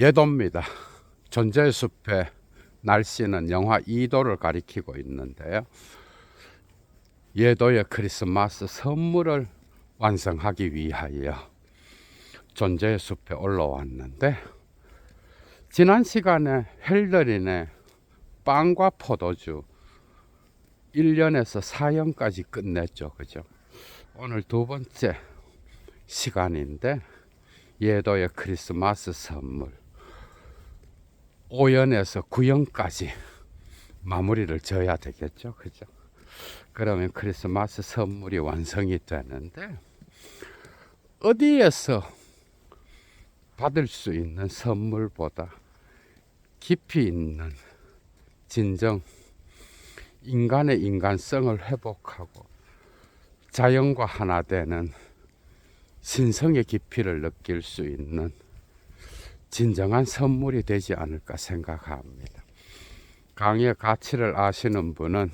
예도입니다. 존재의 숲의 날씨는 영하 2도를 가리키고 있는데요. 예도의 크리스마스 선물을 완성하기 위하여 존재의 숲에 올라왔는데, 지난 시간에 헬더린의 빵과 포도주 1년에서 4년까지 끝냈죠. 그죠? 오늘 두 번째 시간인데, 예도의 크리스마스 선물 5연에서 9연까지 마무리를 져야 되겠죠. 그죠? 그러면 크리스마스 선물이 완성이 되는데, 어디에서 받을 수 있는 선물보다 깊이 있는 진정 인간의 인간성을 회복하고 자연과 하나 되는 신성의 깊이를 느낄 수 있는 진정한 선물이 되지 않을까 생각합니다. 강의 가치를 아시는 분은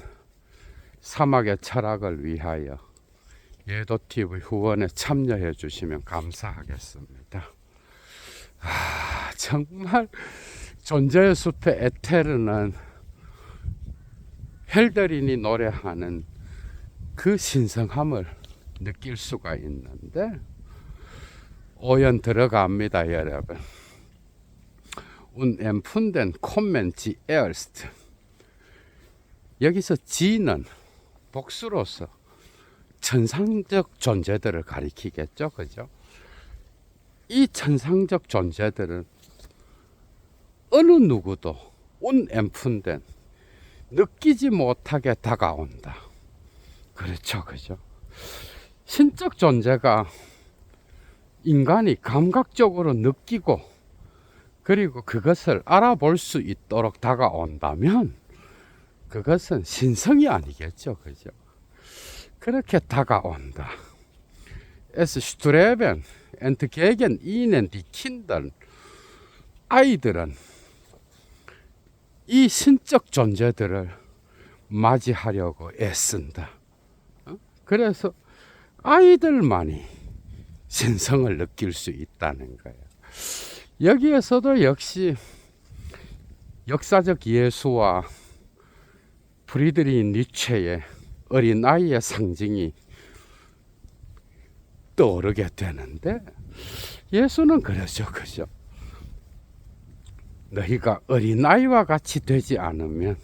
사막의 철학을 위하여 예도TV 후원에 참여해 주시면 감사하겠습니다. 정말 존재의 숲의 에테르는 헬더린이 노래하는 그 신성함을 느낄 수가 있는데, 오연 들어갑니다. 여러분. empfunden kommen sie erst. 여기서 지는 복수로서 천상적 존재들을 가리키겠죠. 그죠? 이 천상적 존재들은 어느 누구도 empfunden 느끼지 못하게 다가온다. 그렇죠. 그죠? 신적 존재가 인간이 감각적으로 느끼고 그리고 그것을 알아볼 수 있도록 다가온다면 그것은 신성이 아니겠죠. 그죠? 그렇게 다가온다. Es streben entgegen ihnen die Kinder. 아이들은 이 신적 존재들을 맞이하려고 애쓴다. 그래서 아이들만이 신성을 느낄 수 있다는 거예요. 여기에서도 역시 역사적 예수와 프리드리히 니체의 어린아이의 상징이 떠오르게 되는데, 예수는 그러죠. 그죠? 너희가 어린아이와 같이 되지 않으면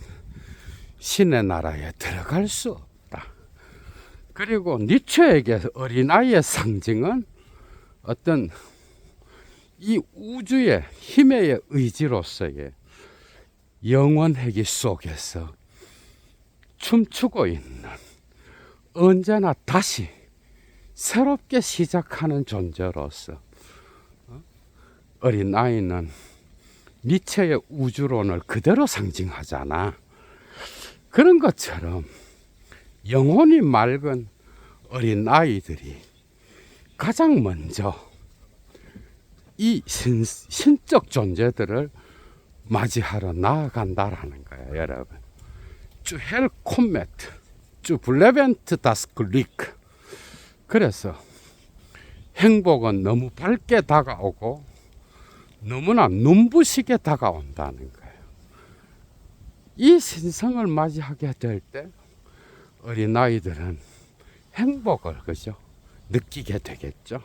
신의 나라에 들어갈 수 없다. 그리고 니체에게 어린아이의 상징은 어떤 이 우주의 힘의 의지로서의 영원회기 속에서 춤추고 있는, 언제나 다시 새롭게 시작하는 존재로서 어린아이는 니체의 우주론을 그대로 상징하잖아. 그런 것처럼 영혼이 맑은 어린아이들이 가장 먼저 이 신적 존재들을 맞이하러 나아간다라는 거예요. 여러분, 주 헬콤메트, 주 블레벤트 다스클리크. 그래서 행복은 너무 밝게 다가오고 너무나 눈부시게 다가온다는 거예요. 이 신성을 맞이하게 될 때 어린아이들은 행복을, 그죠? 느끼게 되겠죠.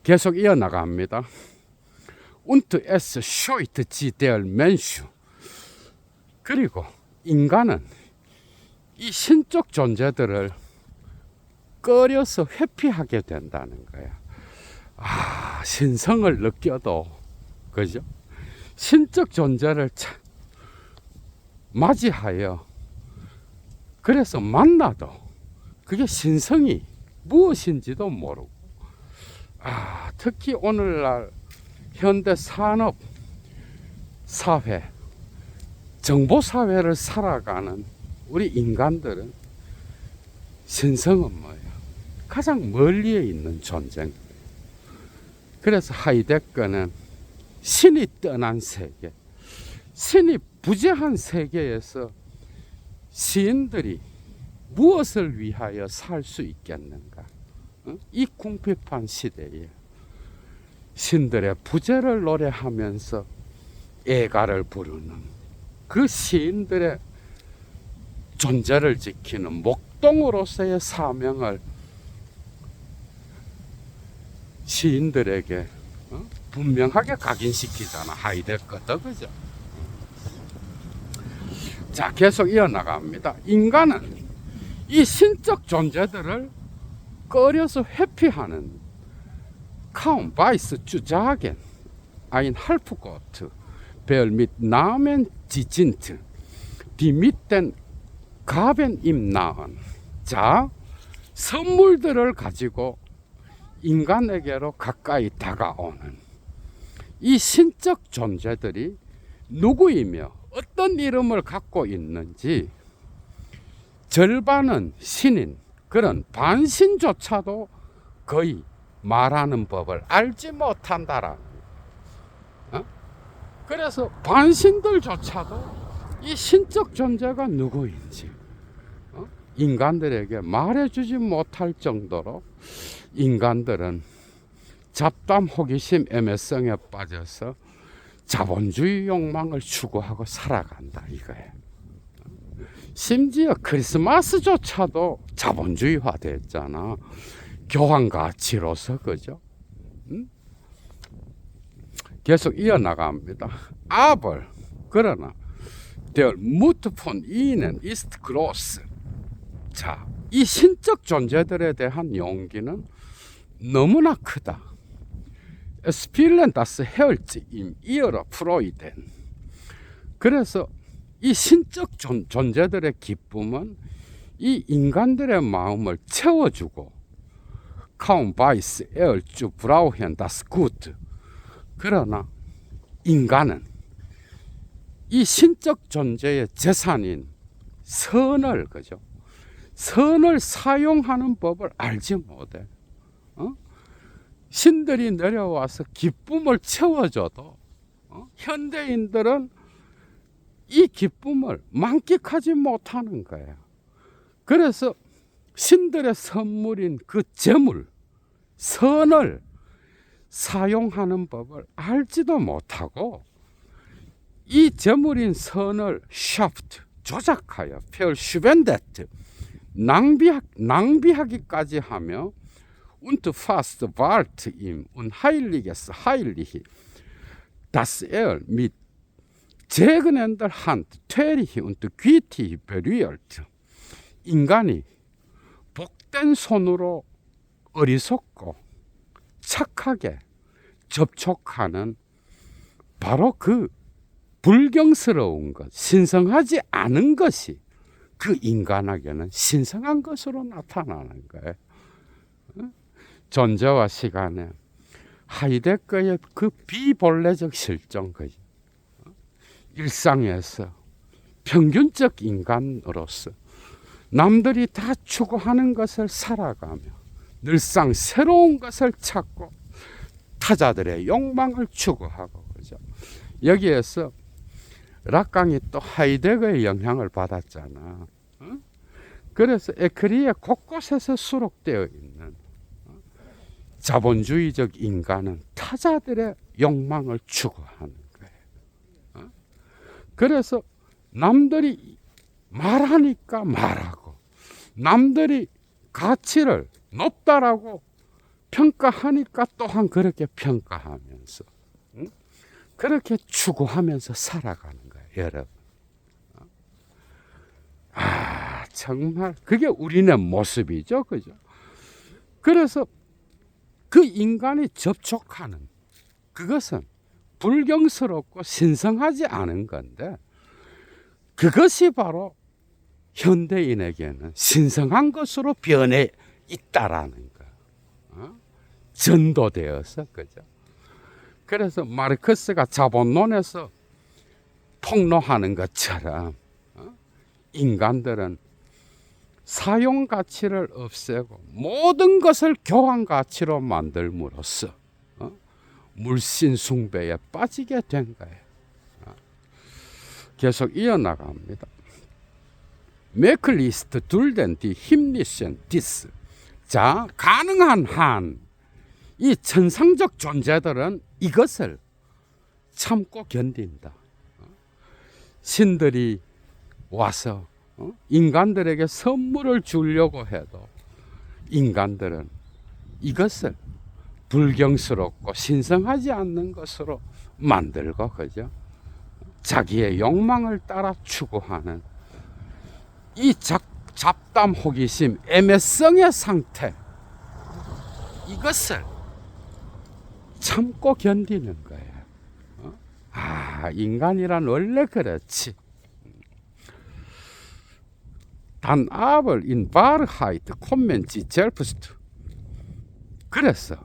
계속 이어나갑니다. Und es scheut sie der Mensch. 그리고 인간은 이 신적 존재들을 꺼려서 회피하게 된다는 거야. 신성을 느껴도, 그죠? 신적 존재를 맞이하여 그래서 만나도 그게 신성이 무엇인지도 모르고, 특히 오늘날 현대 산업 사회, 정보 사회를 살아가는 우리 인간들은 신성은 뭐예요? 가장 멀리에 있는 존재인 거예요. 그래서 하이데거는 신이 떠난 세계, 신이 부재한 세계에서 시인들이 무엇을 위하여 살 수 있겠는가? 이 궁핍한 시대에 신들의 부재를 노래하면서 애가를 부르는 그 시인들의 존재를 지키는 목동으로서의 사명을 시인들에게 분명하게 각인시키잖아. 하이데거도, 그죠? 자, 계속 이어나갑니다. 인간은 이 신적 존재들을 꺼려서 회피하는 카운 바이스 주자겐 ein Halbgott, wer mit Namen 지진트, die mit den Gaben ihm nahen. 자, 선물들을 가지고 인간에게로 가까이 다가오는 이 신적 존재들이 누구이며 어떤 이름을 갖고 있는지 절반은 신인, 그런 반신조차도 거의 말하는 법을 알지 못한다라. 그래서 반신들조차도 이 신적 존재가 누구인지 인간들에게 말해주지 못할 정도로 인간들은 잡담, 호기심, 애매성에 빠져서 자본주의 욕망을 추구하고 살아간다 이거예요. 심지어 크리스마스조차도 자본주의화 됐잖아. 교환 가치로서, 그죠? 계속 이어나갑니다. Aber 그러나 der Mut von ihnen ist groß. 자, 이 신적 존재들에 대한 용기는 너무나 크다. Es spielen das Herz im ihrer Freuden. 그래서 이 신적 존재들의 기쁨은 이 인간들의 마음을 채워주고 kaum weiß er zu brauchen das Gut. 그러나 인간은 이 신적 존재의 재산인 선을, 그죠? 선을 사용하는 법을 알지 못해. 신들이 내려와서 기쁨을 채워줘도 현대인들은 이 기쁨을 만끽하지 못하는 거예요. 그래서 신들의 선물인 그 재물, 선을 사용하는 법을 알지도 못하고 이 재물인 선을 샤프트, 조작하여 펠슈벤데트, 낭비하기까지 하며 und fast wart ihm unheiliges heilig, dass mit zegnender Hand töricht und gütig berührt. 인간이 복된 손으로 어리석고 착하게 접촉하는 바로 그 불경스러운 것, 신성하지 않은 것이 그 인간에게는 신성한 것으로 나타나는 거예요. 존재와 시간에 하이데거의 그 비본래적 실정, 거지. 일상에서 평균적 인간으로서 남들이 다 추구하는 것을 살아가며 늘상 새로운 것을 찾고 타자들의 욕망을 추구하고, 그죠. 여기에서 락강이 또 하이데거의 영향을 받았잖아. 그래서 에크리의 곳곳에서 수록되어 있는 자본주의적 인간은 타자들의 욕망을 추구하는 거예요. 그래서 남들이 말하니까 말하고, 남들이 가치를 높다라고 평가하니까 또한 그렇게 평가하면서, 그렇게 추구하면서 살아가는 거예요, 여러분. 정말 그게 우리네 모습이죠, 그죠? 그래서 그 인간이 접촉하는 그것은 불경스럽고 신성하지 않은 건데, 그것이 바로 현대인에게는 신성한 것으로 변해 있다라는 거. 전도되어서, 그죠? 그래서 마르크스가 자본론에서 폭로하는 것처럼 인간들은 사용 가치를 없애고 모든 것을 교환 가치로 만들므로써 물신 숭배에 빠지게 된 거예요. 계속 이어나갑니다. 메클리스트 둘덴 디 힘리션 디스. 자, 가능한 한 이 천상적 존재들은 이것을 참고 견딘다. 신들이 와서 인간들에게 선물을 주려고 해도 인간들은 이것을 불경스럽고 신성하지 않는 것으로 만들고, 그죠? 자기의 욕망을 따라 추구하는 이 잡담, 호기심, 애매성의 상태, 이것을 참고 견디는 거예요. 인간이란 원래 그렇지. 단 아벌 인 바르하이트 콤멘지 젤프스트. 그래서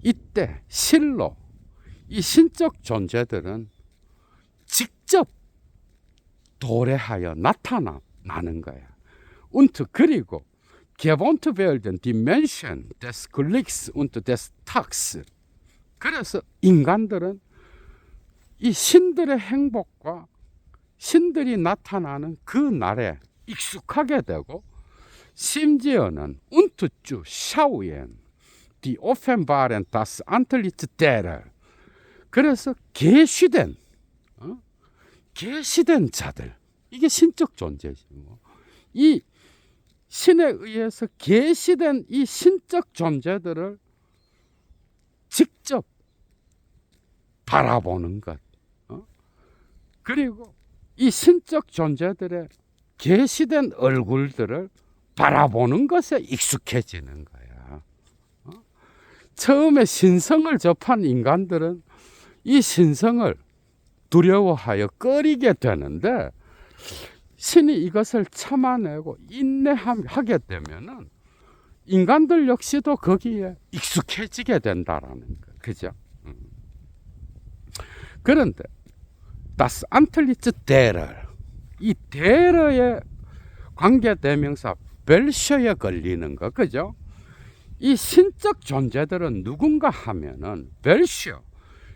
이때 실로 이 신적 존재들은 직접 도래하여 나타나는 거야. Und 그리고 gewohnt werden die Menschen des Glücks und des Tags. 그래서 인간들은 이 신들의 행복과 신들이 나타나는 그 날에 익숙하게 되고, 심지어는 und zu schauen die offenbaren das Antlitz derer. 그래서 계시된 자들, 이게 신적 존재지. 이 신에 의해서 계시된 이 신적 존재들을 직접 바라보는 것, 그리고 이 신적 존재들의 계시된 얼굴들을 바라보는 것에 익숙해지는 거야. 처음에 신성을 접한 인간들은 이 신성을 두려워하여 꺼리게 되는데, 신이 이것을 참아내고 인내하게 되면은 인간들 역시도 거기에 익숙해지게 된다라는 거, 그죠? 그런데 das Antlitz derer, 이 데러의 관계대명사 벨셔에 걸리는 거, 그죠? 이 신적 존재들은 누군가 하면은 벨셔,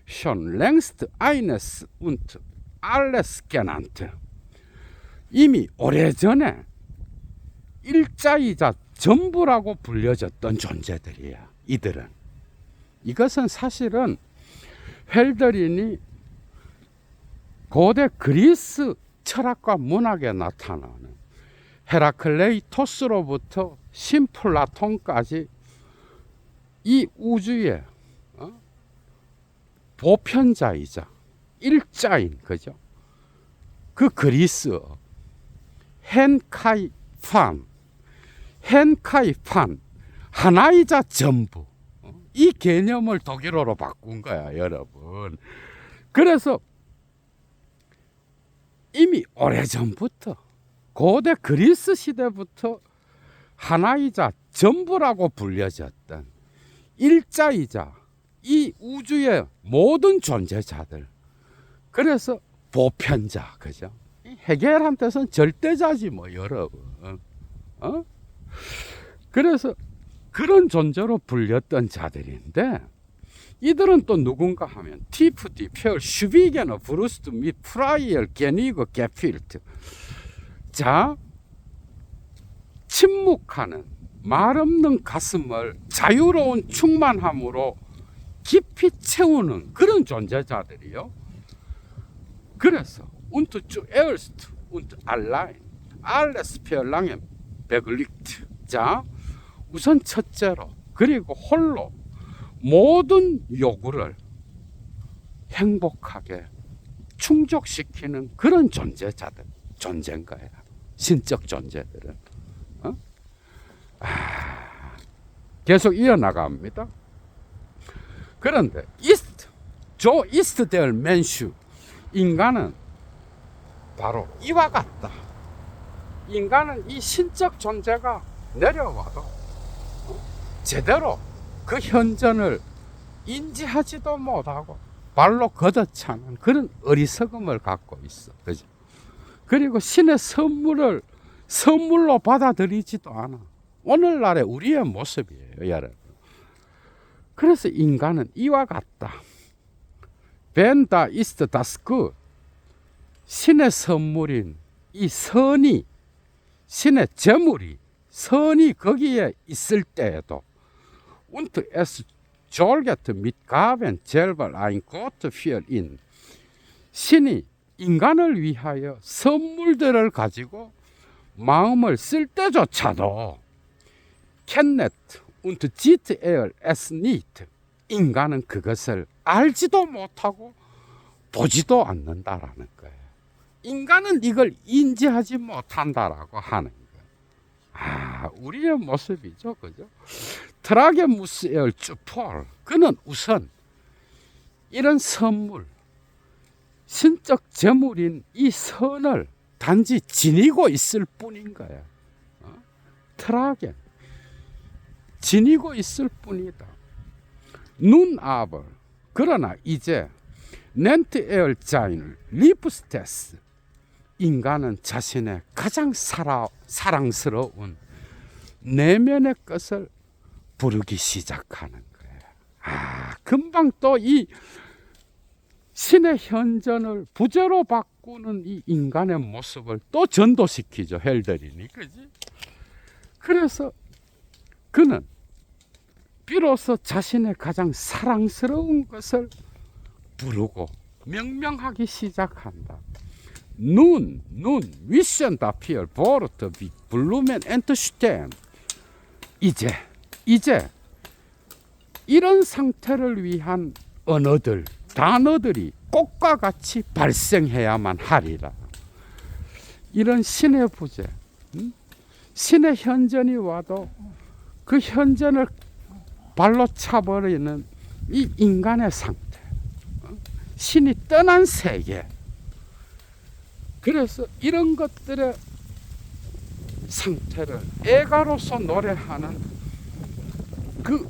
schon längst eines und alles genannt. 이미 오래전에 일자이자 전부라고 불려졌던 존재들이야. 이들은. 이것은 사실은 헬더린이 고대 그리스 철학과 문학에 나타나는 헤라클레이토스로부터 신플라톤까지 이 우주의 보편자이자 일자인, 그죠? 그 그리스어 헨카이판, 하나이자 전부, 이 개념을 독일어로 바꾼 거야, 여러분. 그래서 이미 오래전부터 고대 그리스 시대부터 하나이자 전부라고 불려졌던 일자이자 이 우주의 모든 존재자들, 그래서 보편자, 그죠? 헤겔한테서는 절대자지 뭐, 여러분. 그래서 그런 존재로 불렸던 자들인데, 이들은 또 누군가 하면 티프, 디, 펠, 슈비게너, 브루스트, 및 프라이엘, 게니거, 게필트. 자, 침묵하는 말 없는 가슴을 자유로운 충만함으로 깊이 채우는 그런 존재자들이요. 그래서 und zuerst und allein alles verlangen beglückt. 자, 우선 첫째로, 그리고 홀로 모든 요구를 행복하게 충족시키는 그런 존재인 거야. 신적 존재들은. 계속 이어나갑니다. 그런데 조 ist der Mensch, 인간은 바로 이와 같다. 인간은 이 신적 존재가 내려와도 제대로 그 현전을 인지하지도 못하고 발로 걷어차는 그런 어리석음을 갖고 있어. 그죠? 그리고 신의 선물로 받아들이지도 않아. 오늘날의 우리의 모습이에요, 여러분. 그래서 인간은 이와 같다. Wenn da ist das Gut, 신의 선물인 이 선이, 신의 재물이, 선이 거기에 있을 때에도 und es 졸게트 mit Gaben selber ein Gott für ihn. 신이 인간을 위하여 선물들을 가지고 마음을 쓸 때조차도 kennet und sieht es nicht. 인간은 그것을 알지도 못하고 보지도 않는다라는 거예요. 인간은 이걸 인지하지 못한다라고 하는 거예요. 우리의 모습이죠, 그죠? 트라게무스엘 쭈폴, 그는 우선 이런 선물, 신적 재물인 이 선을 단지 지니고 있을 뿐인 거예요. 트라게, 지니고 있을 뿐이다. 눈 아벌, 그러나 이제 넨트에얼 자인을 리프스테스, 인간은 자신의 가장 사랑스러운 내면의 것을 부르기 시작하는 거예요. 금방 또 이 신의 현전을 부재로 바꾸는 이 인간의 모습을 또 전도시키죠, 헬데린이, 그지? 그래서 그는 비로소 자신의 가장 사랑스러운 것을 부르고 명명하기 시작한다. Nun, wissen dafür Worte wie Blumen und Stern. 이제 이런 상태를 위한 언어들, 단어들이 꽃과 같이 발생해야만 하리라. 이런 신의 부재, 신의 현전이 와도 그 현전을 발로 차버리는 이 인간의 상태, 신이 떠난 세계. 그래서 이런 것들의 상태를 애가로서 노래하는 그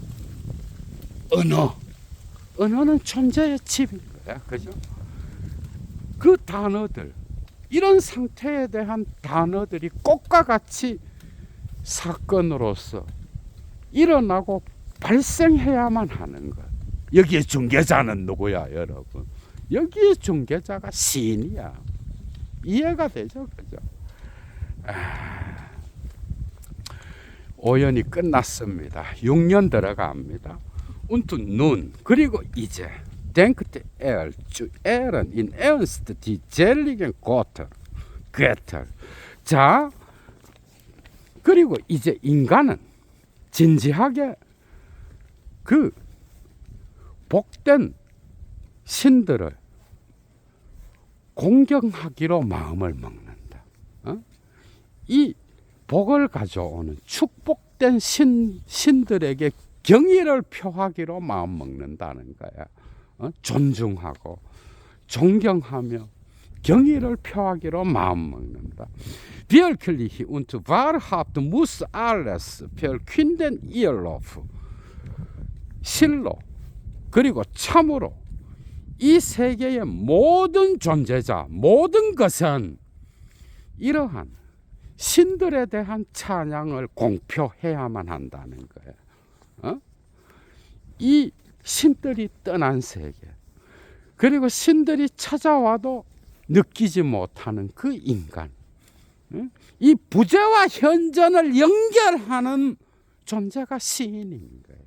언어는 존재의 집인 거야, 그죠? 그 단어들, 이런 상태에 대한 단어들이 꽃과 같이 사건으로서 일어나고 발생해야만 하는 것. 여기에 중개자는 누구야, 여러분? 여기에 중개자가 신이야. 이해가 되죠, 그죠? 오연이 끝났습니다. 6년 들어갑니다. Und nun, 그리고 이제 denkt zu ehren in Ernst die seligen Götter. 자, 그리고 이제 인간은 진지하게 그 복된 신들을 공경하기로 마음을 먹는다. 이 복을 가져오는 축복된 신들에게 경의를 표하기로 마음 먹는다는 거야. 존중하고 존경하며 경의를 표하기로 마음 먹는다. Wirklich und wahrhaft muss alles verkünden Irrlauf. 실로 그리고 참으로 이 세계의 모든 존재자, 모든 것은 이러한 신들에 대한 찬양을 공표해야만 한다는 거예요. 이 신들이 떠난 세계, 그리고 신들이 찾아와도 느끼지 못하는 그 인간, 이 부재와 현전을 연결하는 존재가 시인인 거예요.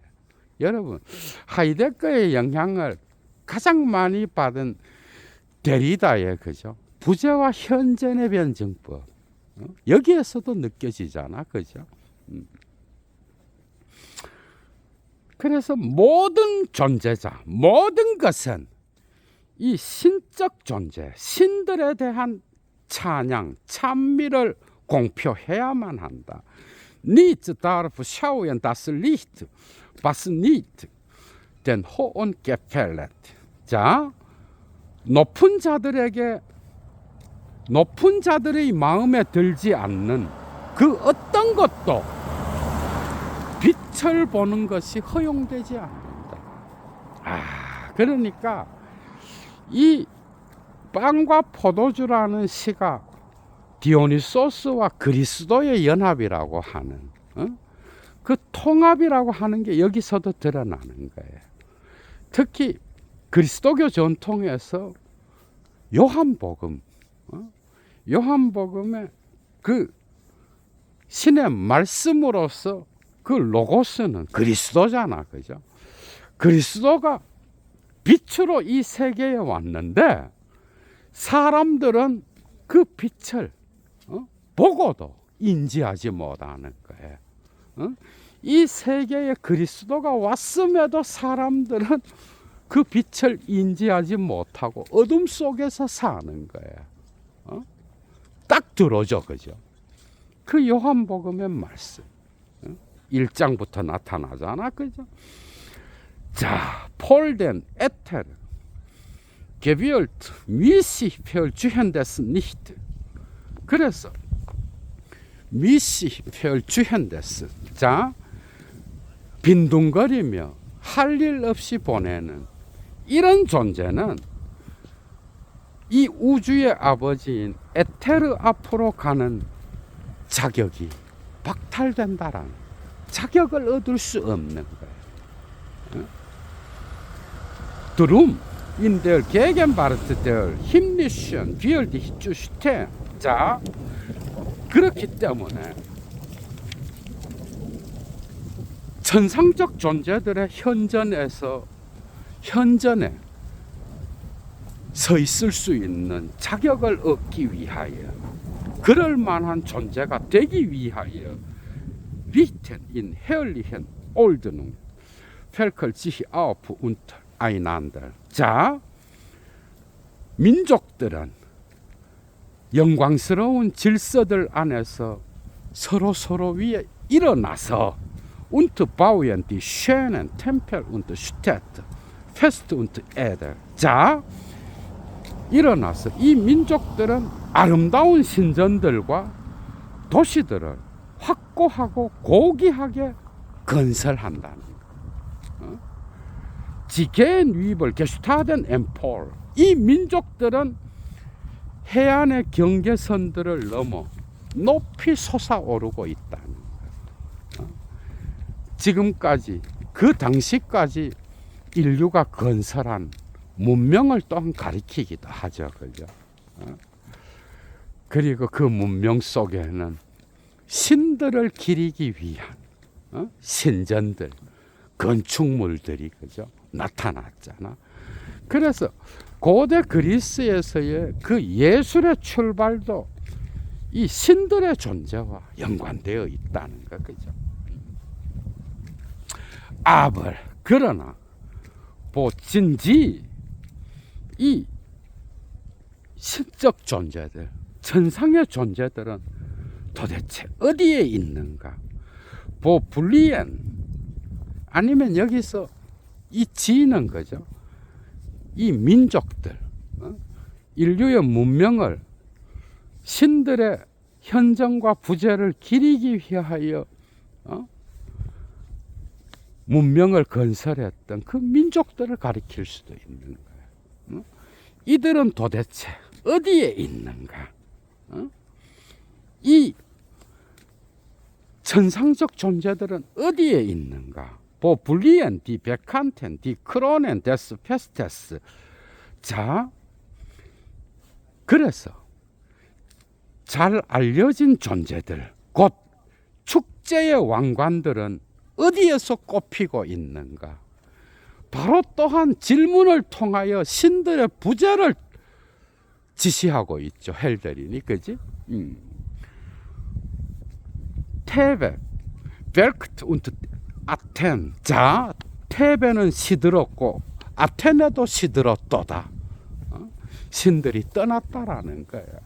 여러분, 하이데거의 영향을 가장 많이 받은 데리다의, 그죠? 부재와 현전의 변증법, 여기에서도 느껴지잖아, 그죠? 그래서 모든 존재자, 모든 것은 이 신적 존재, 신들에 대한 찬양, 찬미를 공표해야만 한다. Nichts darf schauen das Licht, was nicht den hohen gefällt. 자, 높은 자들의 마음에 들지 않는 그 어떤 것도 빛을 보는 것이 허용되지 않는다. 그러니까 이 빵과 포도주라는 시가 디오니소스와 그리스도의 연합이라고 하는, 그 통합이라고 하는 게 여기서도 드러나는 거예요. 특히 그리스도교 전통에서 요한복음의 그 신의 말씀으로서 그 로고스는 그리스도잖아, 그죠? 그리스도가 빛으로 이 세계에 왔는데 사람들은 그 빛을 보고도 인지하지 못하는 거예요. 이 세계에 그리스도가 왔음에도 사람들은 그 빛을 인지하지 못하고 어둠 속에서 사는 거예요. 딱 들어오죠, 그죠? 그 요한복음의 말씀 1장부터 나타나잖아, 그죠? 자, 폴덴 에테르 게비얼트 미시 페얼 주현데스 니히트. 그래서 미시 페얼 주현데스. 자, 빈둥거리며 할 일 없이 보내는 이런 존재는 이 우주의 아버지인 에테르 앞으로 가는 자격이 박탈된다라는 자격을 얻을 수 없는 거예요. Drum in der Gegenwart der himmlischen Welt zu stehen. 자, 그렇기 때문에 천상적 존재들의 현전에 서 있을 수 있는 자격을 얻기 위하여, 그럴 만한 존재가 되기 위하여 Richten in herrlichen Ordnung Völker sich auf untereinander. 자, 민족들은 영광스러운 질서들 안에서 서로 위에 일어나서 und bauen die schönen Tempel und Städte fest und edel. 자, 일어나서 이 민족들은 아름다운 신전들과 도시들을 확고하고 고귀하게 건설한다는 거. 지게엔 위벌 게슈타덴 엠폴. 이 민족들은 해안의 경계선들을 넘어 높이 솟아오르고 있다는 거. 지금까지 그 당시까지 인류가 건설한 문명을 또한 가리키기도 하죠, 그죠? 그리고 그 문명 속에는 신들을 기리기 위한 신전들, 건축물들이, 그죠? 나타났잖아. 그래서 고대 그리스에서의 그 예술의 출발도 이 신들의 존재와 연관되어 있다는 거, 그죠? 아벌, 그러나 보진지 이 신적 존재들, 천상의 존재들은 도대체 어디에 있는가? 보블리엔, 아니면 여기서 이 지는 거죠. 이 민족들, 인류의 문명을, 신들의 현정과 부재를 기리기 위하여 문명을 건설했던 그 민족들을 가리킬 수도 있는 거예요. 이들은 도대체 어디에 있는가? 이 천상적 존재들은 어디에 있는가? 보블리엔 디 베칸텐 디 크로넨 데스 페스테스. 자, 그래서 잘 알려진 존재들, 곧 축제의 왕관들은 어디에서 꼽히고 있는가? 바로 또한 질문을 통하여 신들의 부재를 지시하고 있죠. 헬델인이, 그지? 테베, 벨크트 운트 아텐. 자, 테베는 시들었고 아테네도 시들었도다. 신들이 떠났다라는 거예요.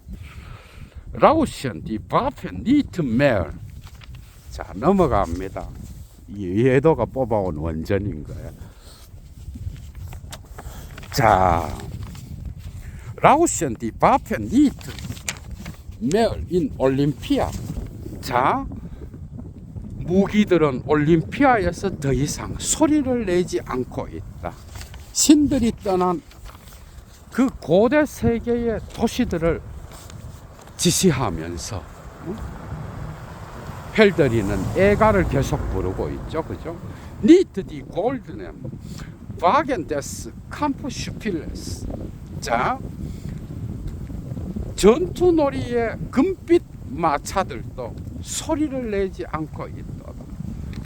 라우션 디 바펜 니트 멜. 자, 넘어갑니다. 이 예도가 뽑아온 원전인 거예요. 자, 라우션 디 바펜 니트 멜 인 올림피아. 자, 무기들은 올림피아에서 더 이상 소리를 내지 않고 있다. 신들이 떠난 그 고대 세계의 도시들을 지시하면서 헬더리는 애가를 계속 부르고 있죠, 그죠? 니트 디 골드넴 바겐데스 캄프 슈필레스. 자, 전투놀이의 금빛 마차들도 소리를 내지 않고 있다.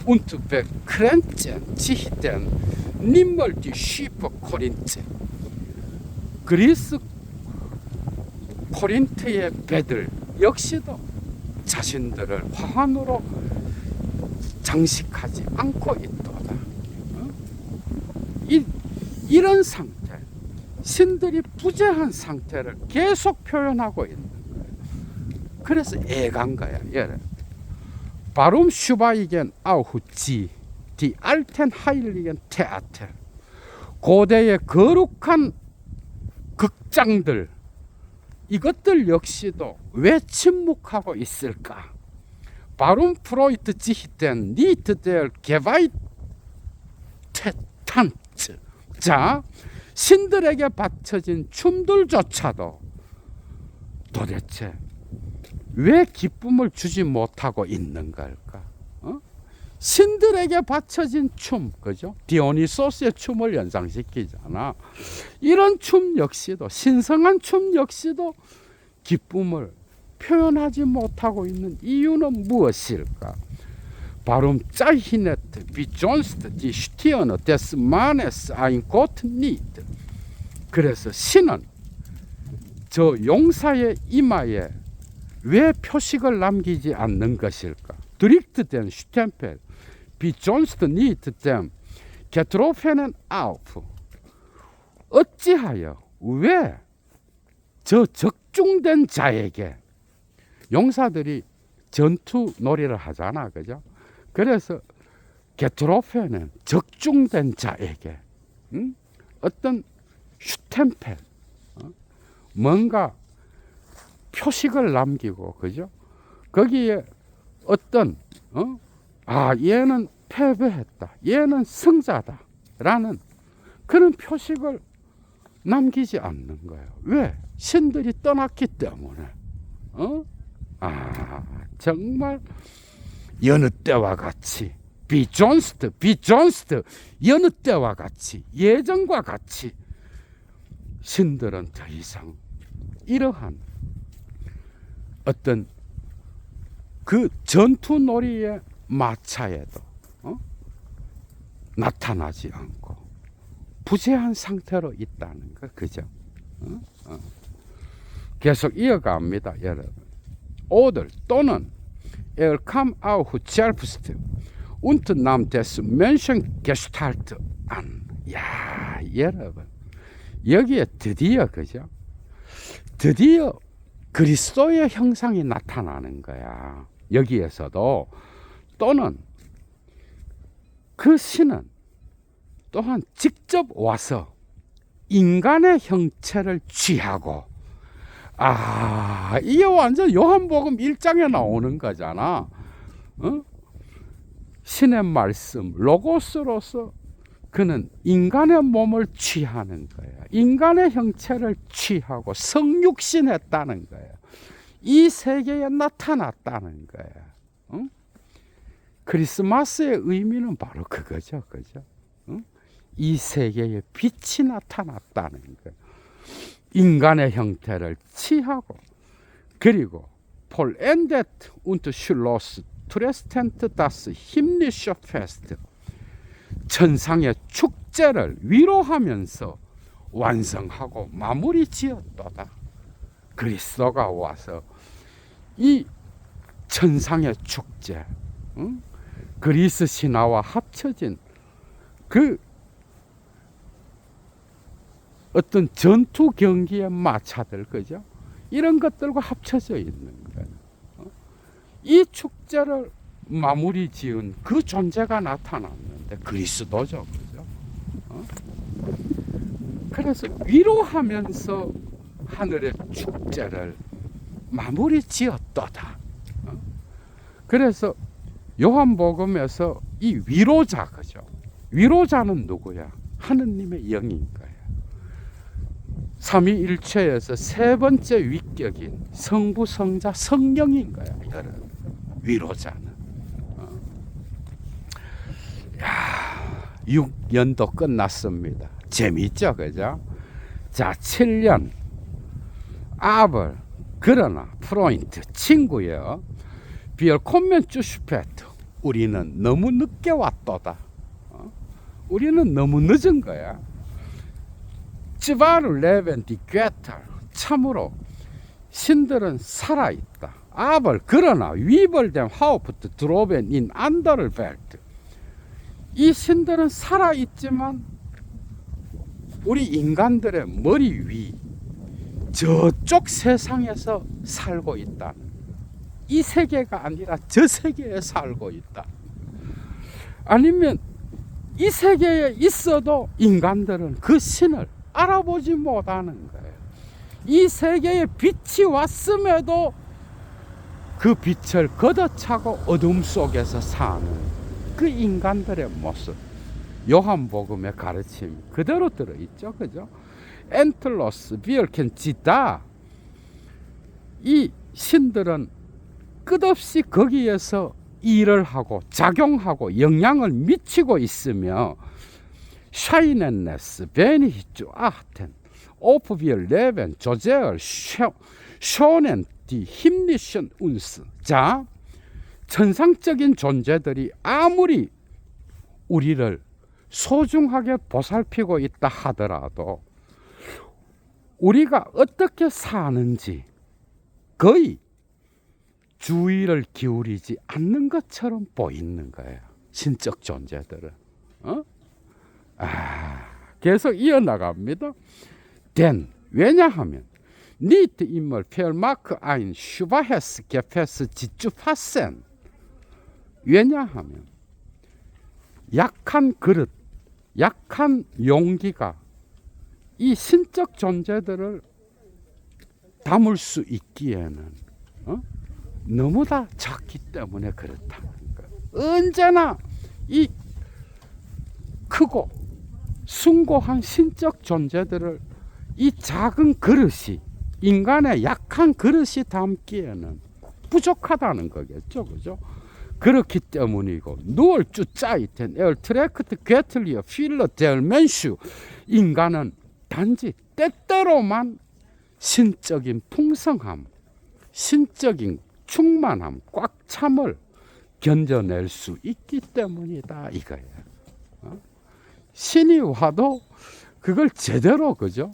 und bekränzen sich den nimmer die Schiffe Korinthe. 그리스 코린트의 배들 역시도 자신들을 화환으로 장식하지 않고 있도다. 이런 상태, 신들이 부재한 상태를 계속 표현하고 있는 거예요. 그래서 애간 거야. Warum schweigen auch die alten heiligen Theater? 고대의 거룩한 극장들, 이것들 역시도 왜 침묵하고 있을까? Warum freut sich denn nicht der geweihte Tanz? 자, 신들에게 바쳐진 춤들조차도 도대체 왜 기쁨을 주지 못하고 있는 걸까? 신들에게 바쳐진 춤, 그죠? 디오니소스의 춤을 연상시키잖아. 이런 춤 역시도, 신성한 춤 역시도 기쁨을 표현하지 못하고 있는 이유는 무엇일까? Warum zeichnet wie sonst die Stirne des Mannes ein Gott nicht? 그래서 신은 저 용사의 이마에 왜 표식을 남기지 않는 것일까? Drückt den Stempel wie sonst nicht dem getroffenen auf. 어찌하여 왜 저 적중된 자에게, 용사들이 전투 놀이를 하잖아, 그죠? 그래서 게트로페는 적중된 자에게 어떤 슈템펠, 뭔가 표식을 남기고, 그죠? 거기에 어떤 얘는 패배했다, 얘는 승자다라는 그런 표식을 남기지 않는 거예요. 왜? 신들이 떠났기 때문에. 정말 여느 때와 같이 비존스트 여느 때와 같이, 예전과 같이 신들은 더 이상 이러한 어떤 그 전투 놀이의 마차에도 나타나지 않고 부재한 상태로 있다는 거, 그죠? 계속 이어갑니다, 여러분. 오들 또는 Er kam auch selbst und nahm des Menschen Gestalt an. 야, 여러분, 여기에 드디어, 그죠? 드디어 그리스도의 형상이 나타나는 거야. 여기에서도. 또는 그 신은 또한 직접 와서 인간의 형체를 취하고, 이게 완전 요한복음 1장에 나오는 거잖아. 신의 말씀 로고스로서 그는 인간의 몸을 취하는 거야. 인간의 형체를 취하고 성육신했다는 거야. 이 세계에 나타났다는 거야. 크리스마스의 의미는 바로 그거죠, 그죠? 이 세계에 빛이 나타났다는 거야. 인간의 형태를 취하고, 그리고 vollendet und schloss tröstend das himmlische Fest, 천상의 축제를 위로하면서 완성하고 마무리 지었도다. 그리스도가 와서 이 천상의 축제, 그리스 신화와 합쳐진 그 어떤 전투 경기의 마차들, 그죠? 이런 것들과 합쳐져 있는 거예요. 이 축제를 마무리 지은 그 존재가 나타났는데 그리스도죠, 그죠? 그래서 위로하면서 하늘의 축제를 마무리 지었도다. 그래서 요한복음에서 이 위로자, 그죠? 위로자는 누구야? 하느님의 영인 거야. 삼위일체에서 세 번째 위격인 성부, 성자, 성령인 거야, 여러분. 위로자는. 6년도 끝났습니다. 재미있죠, 그죠? 자, 7년. 아벌, 그러나, 프로인트, 친구여. 비얼 콤멘 쭈슈페트, 우리는 너무 늦게 왔도다. 우리는 너무 늦은 거야. 츠바르 레벤디 괴탈, 참으로 신들은 살아있다. 아벌 그러나 위벌된 하우프트 드로벤 인 안더를 벨트, 이 신들은 살아있지만 우리 인간들의 머리 위 저쪽 세상에서 살고 있다. 이 세계가 아니라 저 세계에 살고 있다. 아니면 이 세계에 있어도 인간들은 그 신을 알아보지 못하는 거예요. 이 세계에 빛이 왔음에도 그 빛을 걷어차고 어둠 속에서 사는 그 인간들의 모습, 요한복음의 가르침 그대로 들어있죠. 그죠? 엔틀로스 비얼켄지다. 이 신들은 끝없이 거기에서 일을 하고 작용하고 영향을 미치고 있으며, 샤이넨네스 베니히쭈 아텐 오프비얼 레벤 조제얼 쇼넨 디 힘리션 운스. 자, 천상적인 존재들이 아무리 우리를 소중하게 보살피고 있다 하더라도 우리가 어떻게 사는지 거의 주의를 기울이지 않는 것처럼 보이는 거예요. 신적 존재들은. 계속 이어나갑니다. 왜냐하면 니트 인물 펠마크 아인 슈바헤스 게페스 지주파센. 왜냐하면 약한 그릇, 약한 용기가 이 신적 존재들을 담을 수 있기에는 너무나 작기 때문에 그렇다는 거예요. 언제나 이 크고 숭고한 신적 존재들을 이 작은 그릇이, 인간의 약한 그릇이 담기에는 부족하다는 거겠죠. 그죠? 그렇기 때문이고, 누얼 쭈짜이텐 엘트레크트 게틀리어 필러 델멘슈, 인간은 단지 때때로만 신적인 풍성함, 신적인 충만함, 꽉 참을 견뎌낼 수 있기 때문이다 이거예요. 신이 와도 그걸 제대로, 그죠?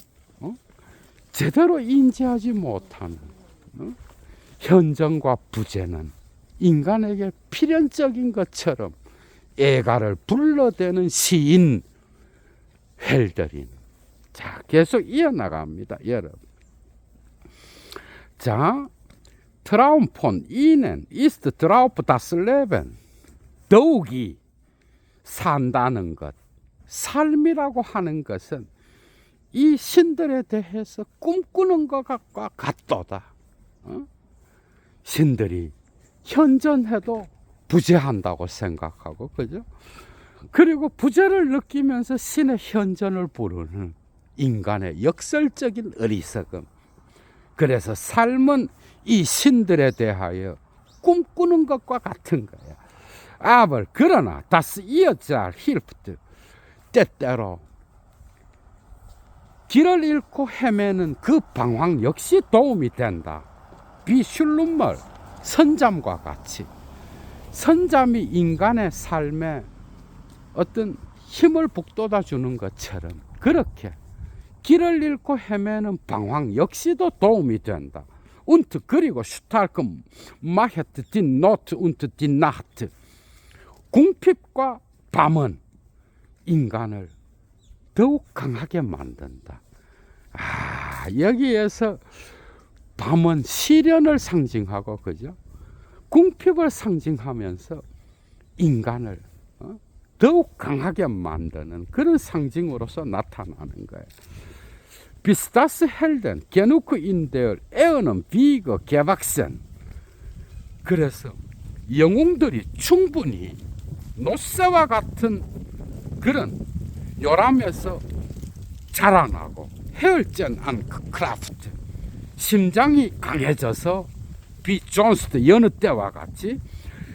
제대로 인지하지 못하는 현정과 부재는 인간에게 필연적인 것처럼 애가를 불러대는 시인 헬더린. 자, 계속 이어나갑니다, 여러분. 자, 트라움폰 이넨 이스트 드라우프 다슬레벤, 더욱이 산다는 것, 삶이라고 하는 것은 이 신들에 대해서 꿈꾸는 것과 같도다. 신들이 현존해도 부재한다고 생각하고, 그죠? 그리고 부재를 느끼면서 신의 현존을 부르는 인간의 역설적인 어리석음. 그래서 삶은 이 신들에 대하여 꿈꾸는 것과 같은 거예요. 아벌 그러나 다스 이어잘 힐프트, 때때로 길을 잃고 헤매는 그 방황 역시 도움이 된다. 비슐룸멀, 선잠과 같이 선잠이 인간의 삶에 어떤 힘을 북돋아 주는 것처럼 그렇게 길을 잃고 헤매는 방황 역시도 도움이 된다. 운트 그리고 슈탈금 마헤트 딘 노트 운트 딘 나트, 궁핍과 밤은 인간을 더욱 강하게 만든다. 여기에서 밤은 시련을 상징하고, 그죠? 궁핍을 상징하면서 인간을 더욱 강하게 만드는 그런 상징으로서 나타나는 거예요. 비스타스 헬덴 게누크 인데얼 에어는 비거 개박센. 그래서 영웅들이 충분히 노새와 같은 그런 요람에서 자라나고 헤얼전한 크라프트, 심장이 강해져서 비 존스트 여느 때와 같이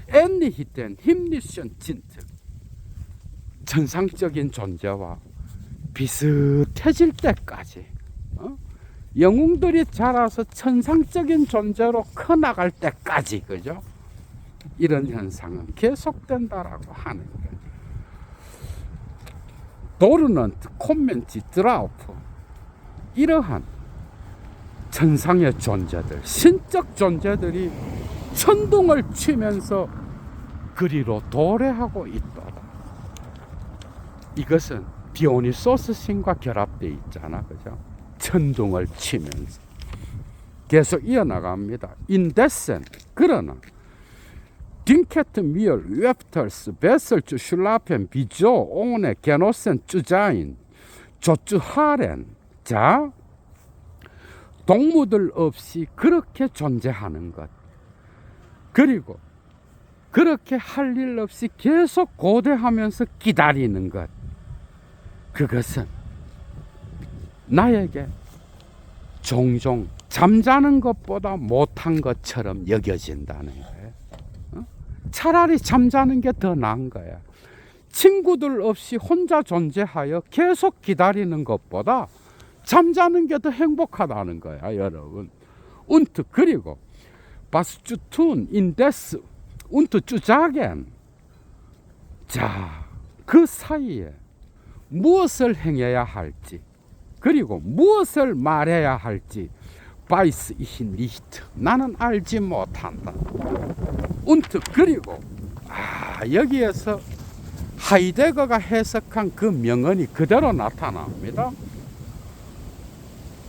앤니히텐 힘리션 진트, 천상적인 존재와 비슷해질 때까지, 영웅들이 자라서 천상적인 존재로 커나갈 때까지, 그죠? 이런 현상은 계속된다라고 하는 거예요. 도르넌트, 콤멘치, 드라우프 이러한 천상의 존재들, 신적 존재들이 천둥을 치면서 그리로 도래하고 있도다. 이것은 디오니소스 신과 결합되어 있잖아, 그죠? 천둥을 치면서 계속 이어나갑니다. 인데센, 그러나 딩케트, 미얼, 웹터스, 베설주, 슐라펜, 비조, 옹네, 게노센, 쭈자인, 조쭈하렌. 자, 동무들 없이 그렇게 존재하는 것, 그리고 그렇게 할 일 없이 계속 고대하면서 기다리는 것, 그것은 나에게 종종 잠자는 것보다 못한 것처럼 여겨진다는 거예요. 차라리 잠자는 게 더 나은 거야. 친구들 없이 혼자 존재하여 계속 기다리는 것보다 잠자는 게 더 행복하다는 거야, 여러분. 운트, 그리고 바스주툰 인데스 운트 쭈자겐. 자, 그 사이에 무엇을 행해야 할지, 그리고 무엇을 말해야 할지 바이스 이힌 리히트, 나는 알지 못한다. 운트, 그리고 여기에서 하이데거가 해석한 그 명언이 그대로 나타납니다.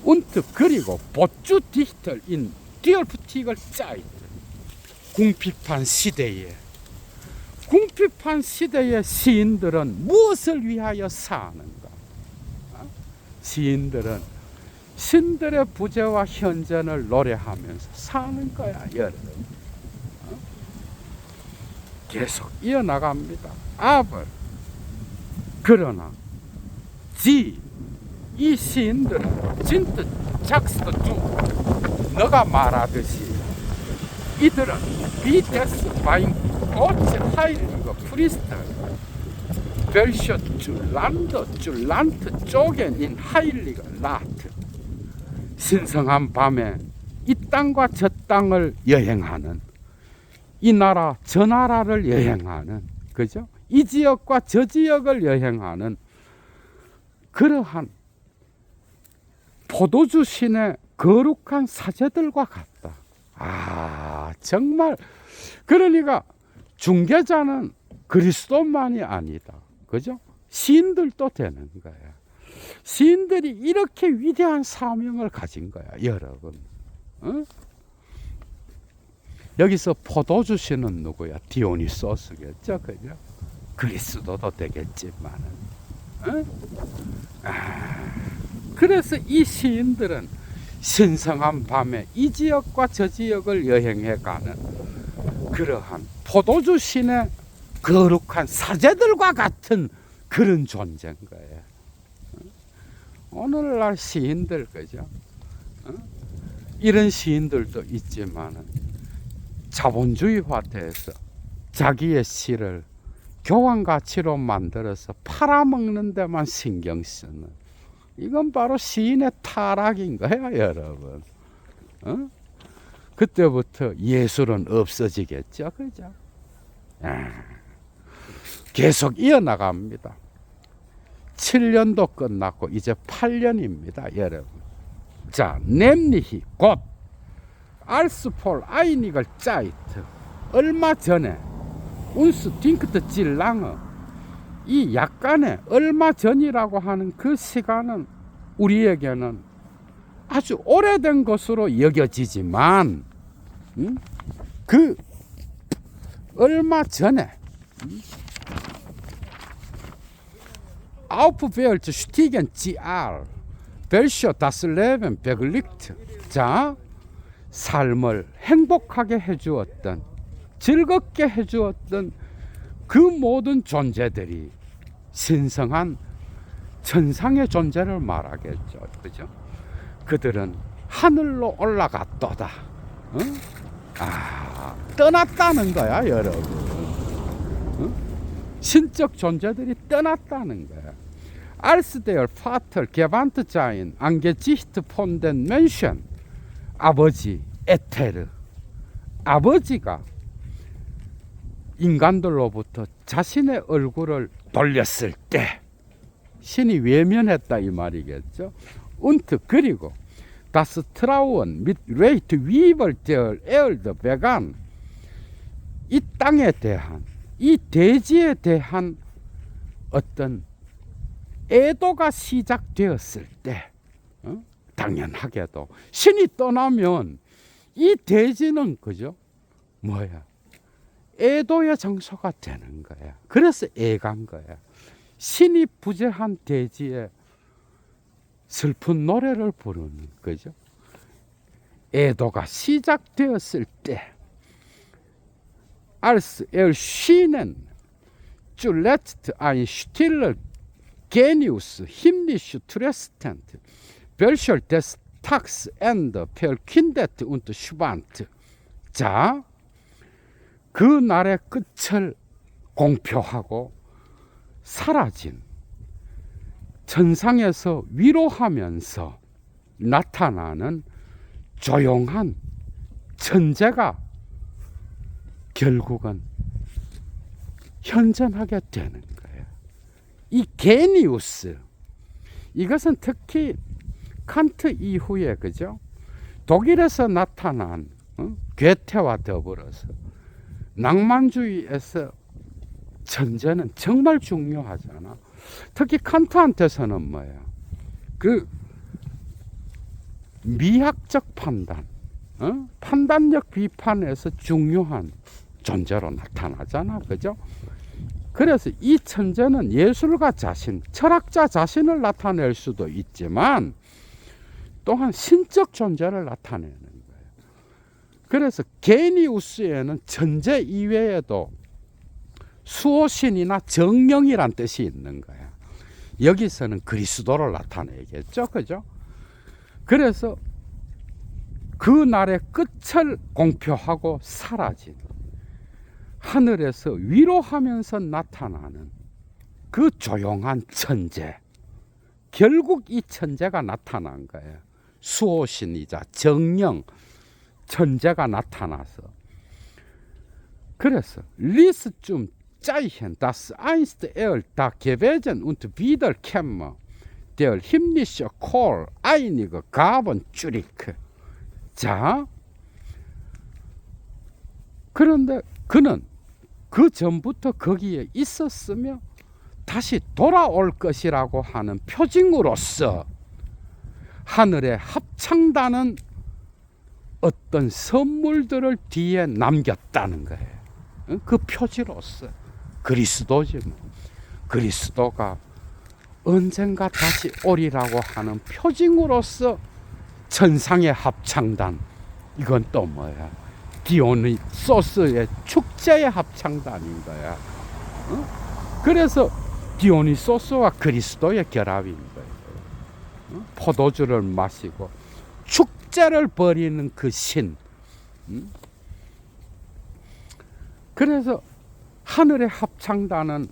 운트, 그리고 보쭈 디히털 인 디얼프티걸 짜이트. 궁핍한 시대의 시인들은 무엇을 위하여 사는가? 시인들은 신들의 부재와 현존을 노래하면서 사는 거야, 여러분. 계속 이어나갑니다. 아벌, 그러나 이 시인들은 진짜 작스도 중 너가 말하듯이 이들은 비데스 바인 고체 하일리거 프리스트 벨쇼 란트 쪼겐인 하일리거 라트. 신성한 밤에 이 땅과 저 땅을 여행하는, 이 나라 저 나라를 여행하는, 그죠? 이 지역과 저 지역을 여행하는 그러한 포도주 신의 거룩한 사제들과 같다. 정말, 그러니까 중개자는 그리스도만이 아니다, 그죠? 시인들도 되는 거야. 시인들이 이렇게 위대한 사명을 가진 거야, 여러분. 여기서 포도주 신은 누구야? 디오니소스겠죠, 그죠? 그리스도도 되겠지만은. 그래서 이 시인들은 신성한 밤에 이 지역과 저 지역을 여행해 가는 그러한 포도주 신의 거룩한 사제들과 같은 그런 존재인 거예요. 오늘날 시인들, 그죠? 이런 시인들도 있지만은 자본주의화돼서 자기의 시를 교환 가치로 만들어서 팔아먹는 데만 신경 쓰는, 이건 바로 시인의 타락인 거야, 여러분. 그때부터 예술은 없어지겠죠, 그죠? 계속 이어나갑니다. 7년도 끝났고 이제 8년입니다, 여러분. 자, 넴리히 곧 알스폴 아이니걸 짜이트. 얼마 전에 운스 딩크트 질랑어, 이 약간의 얼마 전이라고 하는 그 시간은 우리에게는 아주 오래된 것으로 여겨지지만, 그 얼마 전에 아우프베얼트 슈티겐 GR 벨쇼 다슬레벤 베글릭트. 자, 삶을 행복하게 해주었던, 즐겁게 해주었던 그 모든 존재들이 신성한 천상의 존재를 말하겠죠, 그죠? 그들은 하늘로 올라갔도다. 떠났다는 거야, 여러분. 신적 존재들이 떠났다는 거야. 알스데얼 파털 게반트자인 안게지히트 폰덴 멘션. 아버지 에테르, 아버지가 인간들로부터 자신의 얼굴을 돌렸을 때 신이 외면했다 이 말이겠죠. und 그리고 das Trauen mit Recht Weber der Erde begann. 이 땅에 대한, 이 대지에 대한 어떤 애도가 시작되었을 때, 당연하게도 신이 떠나면 이 대지는 그죠? 뭐야? 애도의 장소가 되는 거야. 그래서 애간 거야. 신이 부재한 대지에 슬픈 노래를 부르는 거죠. 애도가 시작되었을 때, als erschienen zuletzt ein stiller Genius himmlisch tröstend, welcher des Tags Ende verkündet und schwand. 자, 그 날의 끝을 공표하고 사라진 천상에서 위로하면서 나타나는 조용한 천재가 결국은 현존하게 되는 거예요. 이 게니우스, 이것은 특히 칸트 이후에 그죠? 독일에서 나타난 괴테와 더불어서 낭만주의에서 천재는 정말 중요하잖아. 특히 칸트한테서는 뭐야? 그 미학적 판단, 판단력 비판에서 중요한 존재로 나타나잖아, 그죠? 그래서 이 천재는 예술가 자신, 철학자 자신을 나타낼 수도 있지만 또한 신적 존재를 나타내는 거예요. 그래서 게니우스에는 천재 이외에도 수호신이나 정령이란 뜻이 있는 거야. 여기서는 그리스도를 나타내겠죠, 그죠? 그래서 그 날의 끝을 공표하고 사라진 하늘에서 위로하면서 나타나는 그 조용한 천재, 결국 이 천재가 나타난 거예요. 수호신이자 정령 천재가 나타나서, 그래서 리스 좀 Zeichen, das einst da gewesen und wieder käme, der himmlische Chor einige Gaben zurück. 자, 그런데 그는 그 전부터 거기에 있었으며 다시 돌아올 것이라고 하는 표징으로서 하늘의 합창단은 어떤 선물들을 뒤에 남겼다는 거예요. 그 표지로서 그리스도지 뭐. 그리스도가 언젠가 다시 오리라고 하는 표징으로서 천상의 합창단, 이건 또 뭐야? 디오니소스의 축제의 합창단인 거야. 그래서 디오니소스와 그리스도의 결합인 거예요. 포도주를 마시고 축제를 벌이는 그 신. 그래서 하늘의 합창단은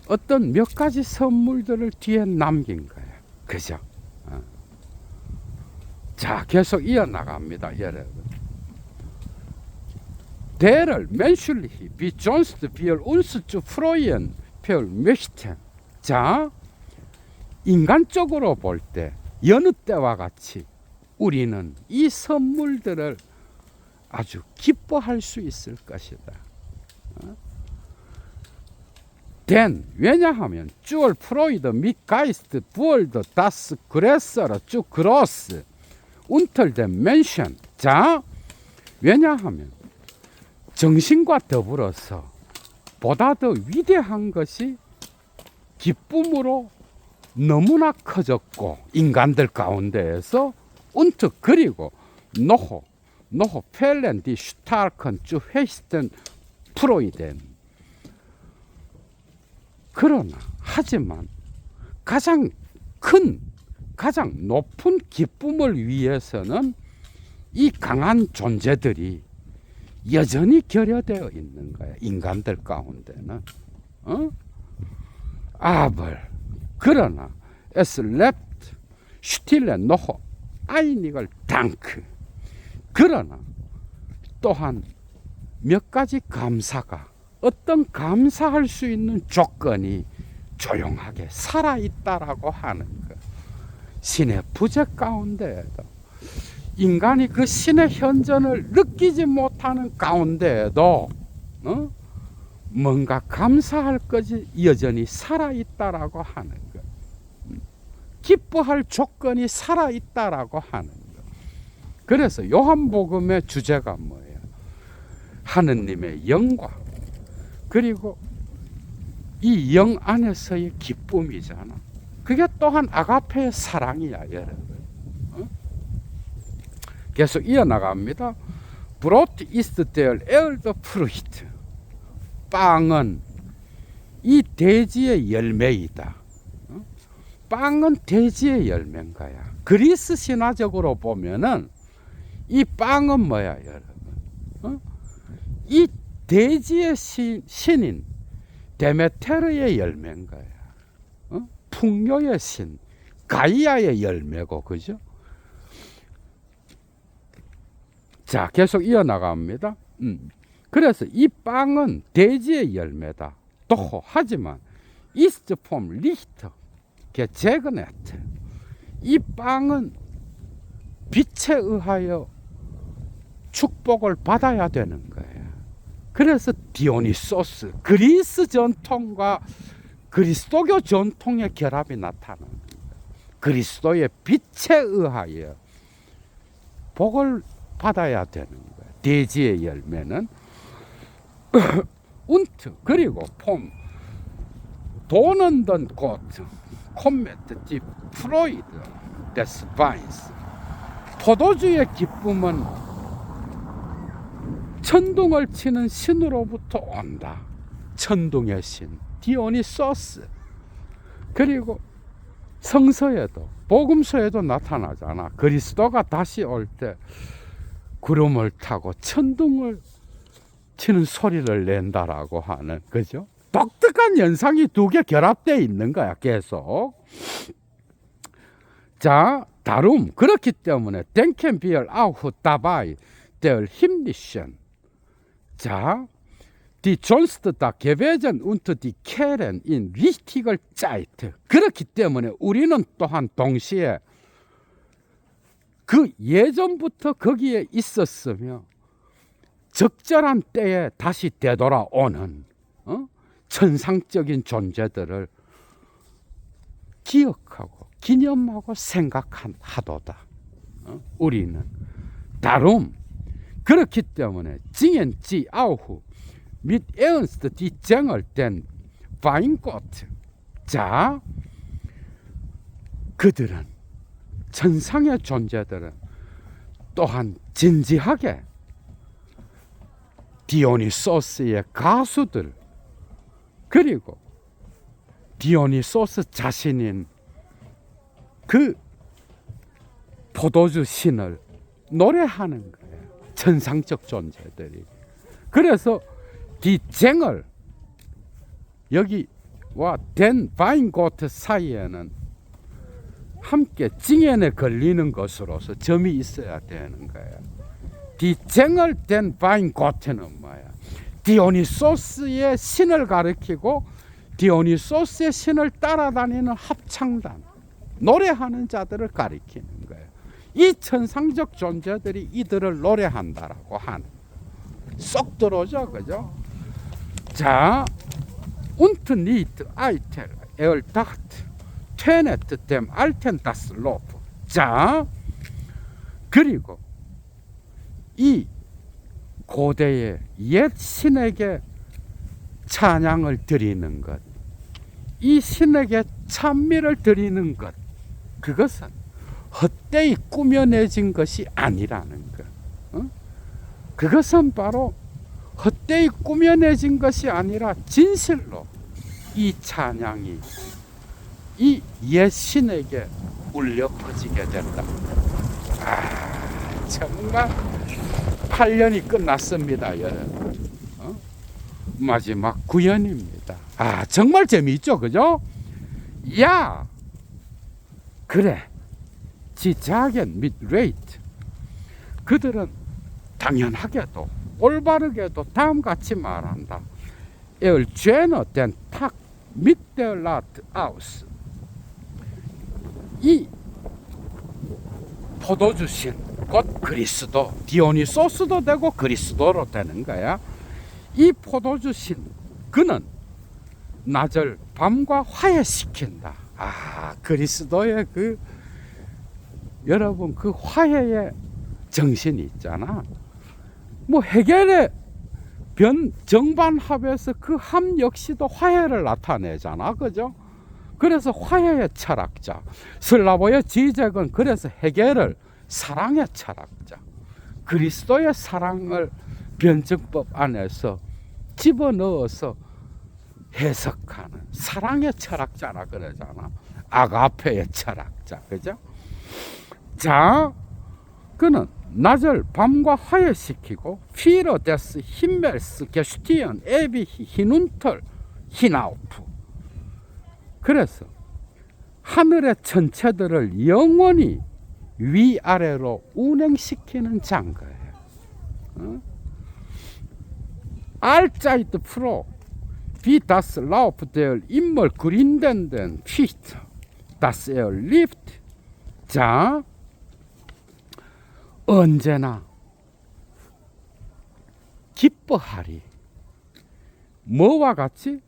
어떤 몇 가지 선물들을 뒤에 남긴 거예요. 그죠? 자, 계속 이어나갑니다, 여러분. Derer menschliche wie sonst wir uns zu freuen möchten. 자, 인간적으로 볼 때 여느 때와 같이 우리는 이 선물들을 아주 기뻐할 수 있을 것이다. Denn 왜냐하면 zur Freude mit Geist wurde das Größere zu groß unter den Menschen. 자, 왜냐하면 정신과 더불어서 보다 더 위대한 것이 기쁨으로 너무나 커졌고 인간들 가운데에서 und 그리고 noch fehlen die starken zu festen Freuden. 그러나 하지만 가장 큰, 가장 높은 기쁨을 위해서는 이 강한 존재들이 여전히 결여되어 있는 거야. 인간들 가운데는. Aber 그러나 es lebt stille noch einige Dank. 그러나 또한 몇 가지 감사가, 어떤 감사할 수 있는 조건이 조용하게 살아있다라고 하는 것. 신의 부재 가운데에도, 인간이 그 신의 현존을 느끼지 못하는 가운데에도 뭔가 감사할 것이 여전히 살아있다라고 하는 것. 기뻐할 조건이 살아있다라고 하는 것. 그래서 요한복음의 주제가 뭐예요? 하느님의 영광, 그리고 이 영 안에서의 기쁨이잖아. 그게 또한 아가페의 사랑이야, 여러분. 계속 이어나갑니다. Brought is there all the fruit. 빵은 이 대지의 열매이다. 빵은 대지의 열매인 거야. 그리스 신화적으로 보면은 이 빵은 뭐야, 여러분? 이 대지의 신인 데메테르의 열매인 거야. 풍요의 신 가이아의 열매고, 그죠? 자, 계속 이어나갑니다. 그래서 이 빵은 대지의 열매다. 또 하지만 ist vom Licht gesegnet. 이 빵은 빛에 의하여 축복을 받아야 되는 거예요. 그래서 디오니소스, 그리스 전통과 그리스도교 전통의 결합이 나타나는 거예요. 그리스도의 빛에 의하여 복을 받아야 되는 거예요. 대지의 열매는 운트, 그리고 폼, 도는 던 고트, 콤메트, 디 프로이드, 데스 바인스. 포도주의 기쁨은 천둥을 치는 신으로부터 온다. 천둥의 신 디오니소스. 그리고 성서에도, 복음서에도 나타나잖아. 그리스도가 다시 올 때 구름을 타고 천둥을 치는 소리를 낸다라고 하는, 그죠? 독특한 현상이 두 개 결합되어 있는 거야, 계속. 자, 다름. 그렇기 때문에 denken wir auch dabei der himmlischen. 자, die sonst da gewesen und die kehren in richtiger Zeit. 그렇기 때문에 우리는 또한 동시에 그 예전부터 거기에 있었으며 적절한 때에 다시 되돌아오는 천상적인 존재들을 기억하고 기념하고 생각하도다. 우리는 다름. 그렇기 때문에 징엔지 아우후 mit ernst die Jünger den Weingott. 자, 그들은, 천상의 존재들은 또한 진지하게 디오니소스의 가수들, 그리고 디오니소스 자신인 그 포도주 신을 노래하는 거예요. 천상적 존재들이. 그래서 디쟁을 여기와 덴 바인고트 사이에는 함께 징엔에 걸리는 것으로서 점이 있어야 되는 거예요. 디쟁을 덴 바인고트는 뭐야? 디오니소스의 신을 가리키고 디오니소스의 신을 따라다니는 합창단, 노래하는 자들을 가리키는 거예요. 이 천상적 존재들이 이들을 노래한다라고 하는, 쏙 들어오죠, 그죠? 자, und nicht eitel erdacht tenet dem alten das Lob. 자, 그리고 이 고대의 옛 신에게 찬양을 드리는 것, 이 신에게 찬미를 드리는 것, 그것은 헛되이 꾸며내진 것이 아니라는 것. 그것은 바로 헛되이 꾸며내진 것이 아니라 진실로 이 찬양이 이 옛 신에게 울려 퍼지게 된다. 정말 8년이 끝났습니다, 여러분. 마지막 구연입니다. 정말 재미있죠, 그죠? 야, 그래, 지자겐 및 레이트. 그들은 당연하게도 올바르게도 다음같이 말한다. Er Jener den Tag mit der Lat aus. 이 포도주신 곧 그리스도, 디오니소스도 되고 그리스도로 되는 거야. 이 포도주신 그는 낮을 밤과 화해시킨다. 아, 그리스도의 그 여러분 그 화해의 정신이 있잖아. 뭐 해겔의 정반합에서 그 함 역시도 화해를 나타내잖아, 그죠? 그래서 화해의 철학자, 슬라보의 지적은 그래서 해겔을 사랑의 철학자, 그리스도의 사랑을 변증법 안에서 집어넣어서 해석하는 사랑의 철학자라 그러잖아. 아가페의 철학자, 그죠? 자, 그는 낮을 밤과 화해시키고 피러 데스 힘멜스 게슈티언 에비히 히눈털 히나우프. 그래서 하늘의 천체들을 영원히 위아래로 운행시키는 자인 거예요. 알자이트 프로 wie das Laub der immer gründenden Fichte, das liebt. 자, 언제나 기뻐하리. 뭐와 같이?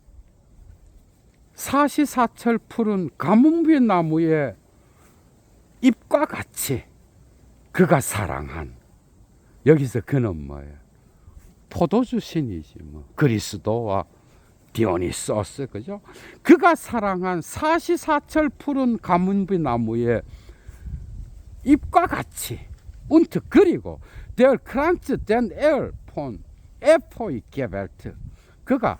사시사철 푸른 가뭄비 나무의 잎과 같이 그가 사랑한. 여기서 그는 뭐예요? 포도주 신이지 뭐. 그리스도와 디오니소스, 그죠? 그가 사랑한 사시사철 푸른 가뭄비 나무의 잎과 같이. und 그리고 der Kranz den von Efeu gewählt. 그가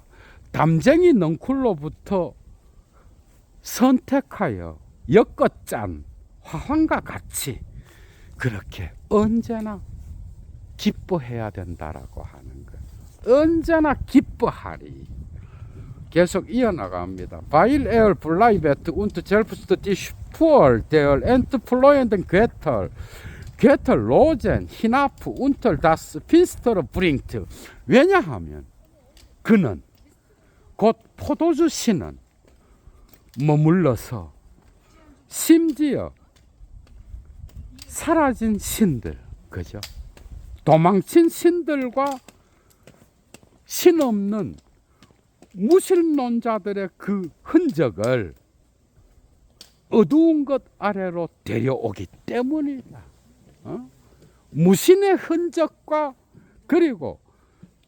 담쟁이 넝쿨로부터 선택하여 엮어짠 화환과 같이 그렇게 언제나 기뻐해야 된다라고 하는 거예요. 언제나 기뻐하리. 계속 이어나갑니다. Weil er bleibt und selbst die Spur der entflohenen Götter losen hinab unter das Finstere bringt. 왜냐하면 그는 곧 포도주 신은 머물러서 심지어 사라진 신들, 그죠? 도망친 신들과 신 없는 무신론자들의 그 흔적을 어두운 것 아래로 데려오기 때문이다. 무신의 흔적과 그리고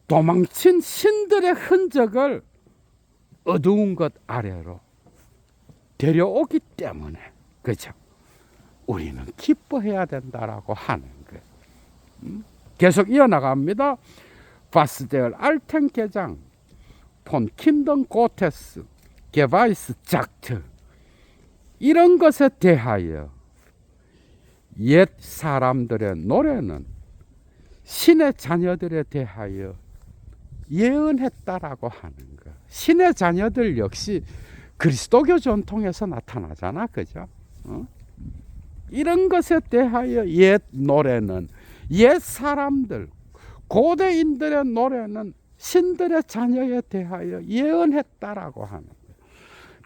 도망친 신들의 흔적을 어두운 것 아래로 데려오기 때문에, 그죠? 우리는 기뻐해야 된다라고 하는 거예요. 계속 이어나갑니다. 바스데얼 알텐 게장 폰 킨던 고테스 게바이스 작트. 이런 것에 대하여 옛 사람들의 노래는 신의 자녀들에 대하여 예언했다라고 하는 거. 신의 자녀들 역시 그리스도교 전통에서 나타나잖아, 그죠? 이런 것에 대하여 옛 노래는, 옛 사람들, 고대인들의 노래는 신들의 자녀에 대하여 예언했다라고 하는 거예요.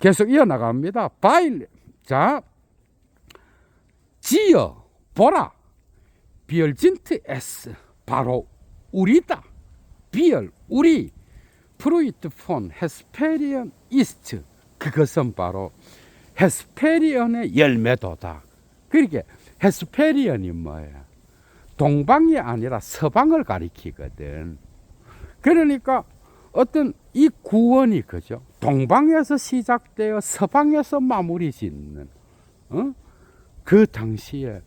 계속 이어나갑니다. 바일, 자, 지어 보라, 비얼진트 에스, 바로 우리다. 비얼, 우리, 프루이트 폰 헤스페리언 이스트, 그것은 바로 헤스페리언의 열매도다. 그러니까 헤스페리언이 뭐예요? 동방이 아니라 서방을 가리키거든. 그러니까 어떤 이 구원이, 그죠? 동방에서 시작되어 서방에서 마무리 짓는, 그 당시에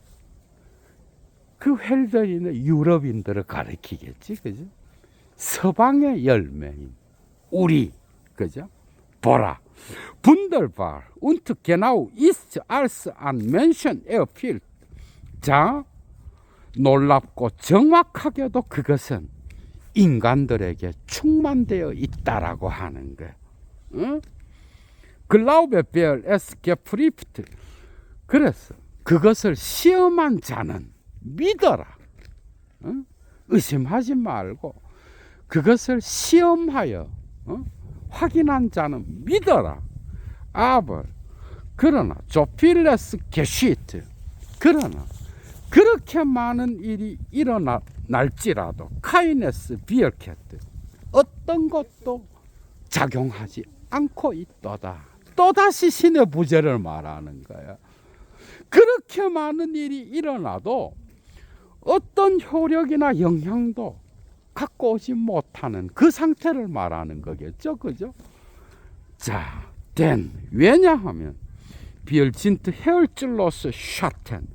그 헬더인의 유럽인들을 가리키겠지, 그죠? 서방의 열매인 우리, 그죠? 보라, 분들발, und genau ist als an Menschen erfüllt. 자, 놀랍고 정확하게도 그것은 인간들에게 충만되어 있다라고 하는 거예요. Glaube wer es geprüft. 그래서 그것을 시험한 자는 믿어라. 의심하지 말고 그것을 시험하여 확인한 자는 믿어라. 아벌 그러나 조필레스 게시트 그러나 그렇게 많은 일이 일어날지라도 카이네스 비얼케트 어떤 것도 작용하지 않고 있도다. 또다시 신의 부재를 말하는 거야. 그렇게 많은 일이 일어나도 어떤 효력이나 영향도 갖고 오지 못하는 그 상태를 말하는 거겠죠. 그죠? 자, 왜냐하면 비얼진트 헤얼줄로스 샤텐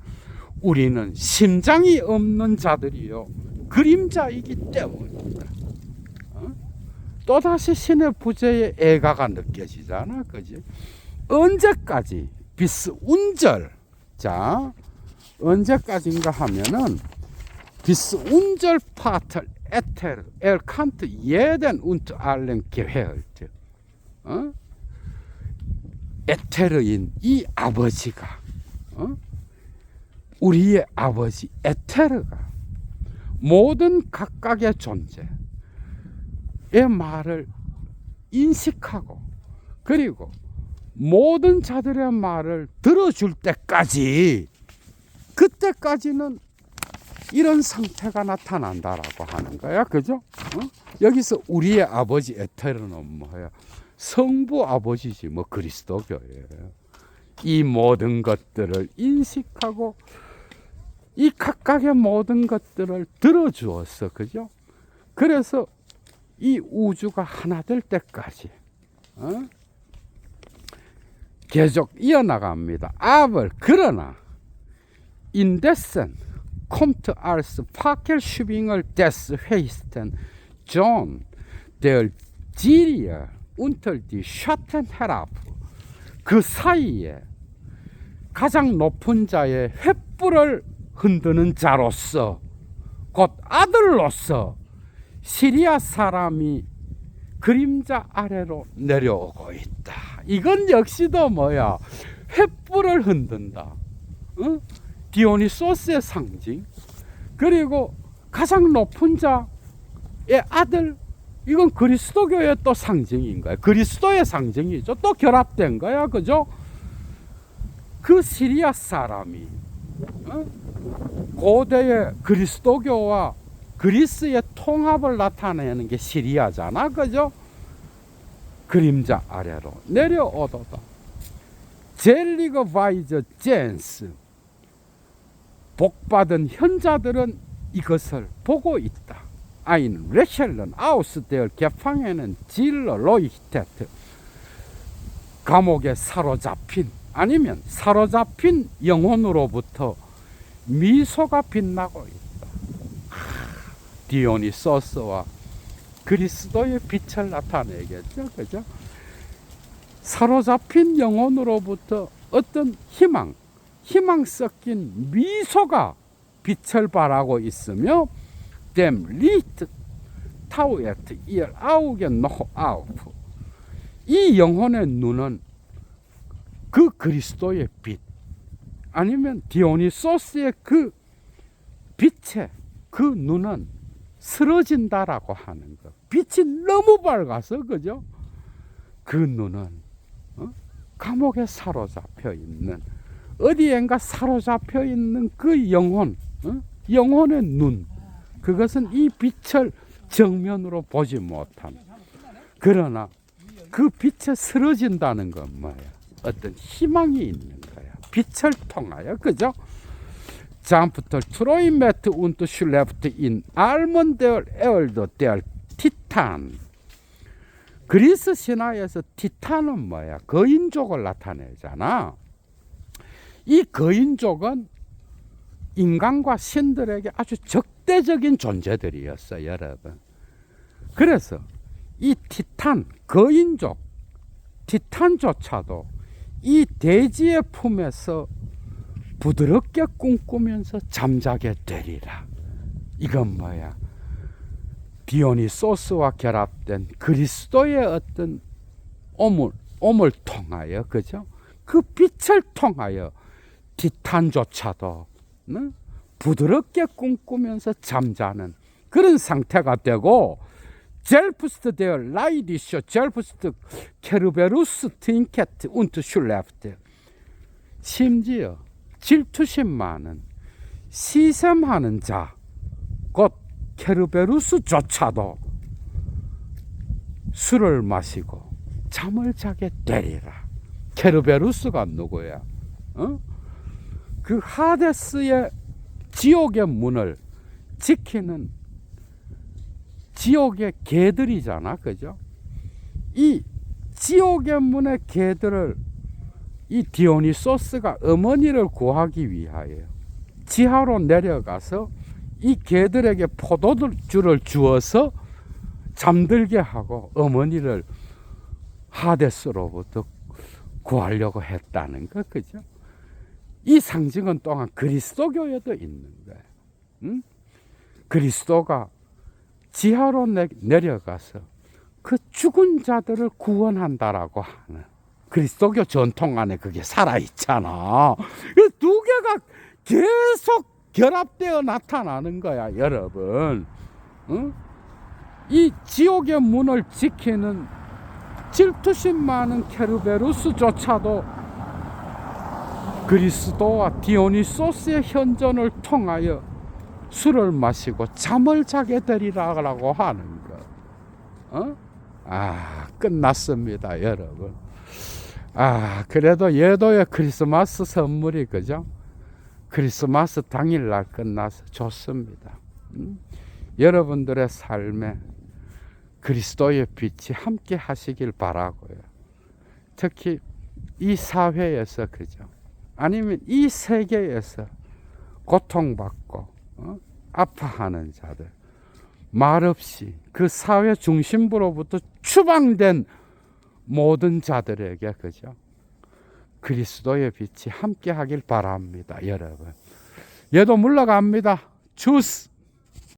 우리는 심장이 없는 자들이요 그림자이기 때문이다. 또다시 신의 부재의 애가가 느껴지잖아. 그지? 언제까지? 비스 운절. 자, 언제까지인가 하면은 비스 운절 파트 에테르 엘 칸트 예덴 운트 알렌 게헤얼트. 에테르인 이 아버지가 우리의 아버지 에테르가 모든 각각의 존재의 말을 인식하고 그리고 모든 자들의 말을 들어줄 때까지 그때까지는 이런 상태가 나타난다라고 하는 거야. 그죠? 여기서 우리의 아버지 에테르는 뭐야? 성부 아버지지 뭐 그리스도교예요. 이 모든 것들을 인식하고 이 각각의 모든 것들을 들어주었어. 그죠? 그래서 이 우주가 하나 될 때까지 계속 이어나갑니다. 아벌 그러나 인데센 콤트 알스 파켈 슈빙을 데스 헤이스텐 존 델 지리어 운털 디 샤텐 헤라프 그 사이에 가장 높은 자의 횃불을 흔드는 자로서 곧 아들로서 시리아 사람이 그림자 아래로 내려오고 있다. 이건 역시도 뭐야? 횃불을 흔든다. 디오니소스의 상징. 그리고 가장 높은 자의 아들. 이건 그리스도교의 또 상징인 거야. 그리스도의 상징이죠. 또 결합된 거야. 그죠? 그 시리아 사람이 고대의 그리스도교와 그리스의 통합을 나타내는 게 시리아잖아. 그죠? 그림자 아래로 내려오도다. 젤리거 바이저 젠스 복받은 현자들은 이것을 보고 있다. 아인 레셸런 아우스데얼 개팡에는 질러 로이히테트 감옥에 사로잡힌 아니면 사로잡힌 영혼으로부터 미소가 빛나고 있다. 디오니소스와 그리스도의 빛을 나타내겠죠. 그죠? 사로잡힌 영혼으로부터 어떤 희망 섞인 미소가 빛을 발하고 있으며 댐 리트 타우에트 이얼 아우게 노호 아우프 이 영혼의 눈은 그 그리스도의 빛 아니면 디오니소스의 그 빛에 그 눈은 쓰러진다라고 하는 것. 빛이 너무 밝아서 그죠? 그 눈은 감옥에 사로잡혀 있는 어디엔가 사로잡혀 있는 그 영혼, 영혼의 눈. 그것은 이 빛을 정면으로 보지 못함. 그러나 그 빛에 쓰러진다는 건 뭐야? 어떤 희망이 있는 거야. 빛을 통하여, 그죠? 잠부터 트로이메트 운트 슐레프트 인 알몬데얼 에얼도 데얼 티탄. 그리스 신화에서 티탄은 뭐야? 거인족을 나타내잖아. 이 거인족은 인간과 신들에게 아주 적대적인 존재들이었어요, 여러분. 그래서 이 티탄, 거인족, 티탄조차도 이 대지의 품에서 부드럽게 꿈꾸면서 잠자게 되리라. 이건 뭐야? 디오니소스와 결합된 그리스도의 어떤 om을 통하여, 그죠? 그 빛을 통하여 티탄조차도 부드럽게 꿈꾸면서 잠자는 그런 상태가 되고, 젤프스트 데어 라이디쇼 젤프스트 케르베루스 틴케트 운트 슐레프트. 심지어 질투심 많은 시샘하는 자 곧 케르베루스조차도 술을 마시고 잠을 자게 되리라. 케르베루스가 누구야? 그 하데스의 지옥의 문을 지키는 지옥의 개들이잖아, 그죠? 이 지옥의 문의 개들을 이 디오니소스가 어머니를 구하기 위하여 지하로 내려가서 이 개들에게 포도주를 주어서 잠들게 하고 어머니를 하데스로부터 구하려고 했다는 거, 그죠? 이 상징은 또한 그리스도교에도 있는 거예요. 응? 그리스도가 지하로 내려가서 그 죽은 자들을 구원한다라고 하는 그리스도교 전통 안에 그게 살아있잖아. 그 두 개가 계속 결합되어 나타나는 거야, 여러분. 응? 이 지옥의 문을 지키는 질투심 많은 케르베루스조차도 그리스도와 디오니소스의 현존을 통하여 술을 마시고 잠을 자게 되리라고 하는 것. 끝났습니다, 여러분. 그래도 예도의 크리스마스 선물이, 그죠? 크리스마스 당일날 끝나서 좋습니다. 여러분들의 삶에 그리스도의 빛이 함께 하시길 바라고요. 특히 이 사회에서, 그죠? 아니면 이 세계에서 고통받고 아파하는 자들, 말없이 그 사회 중심부로부터 추방된 모든 자들에게, 그죠? 그리스도의 빛이 함께 하길 바랍니다, 여러분. 얘도 물러갑니다. 주스.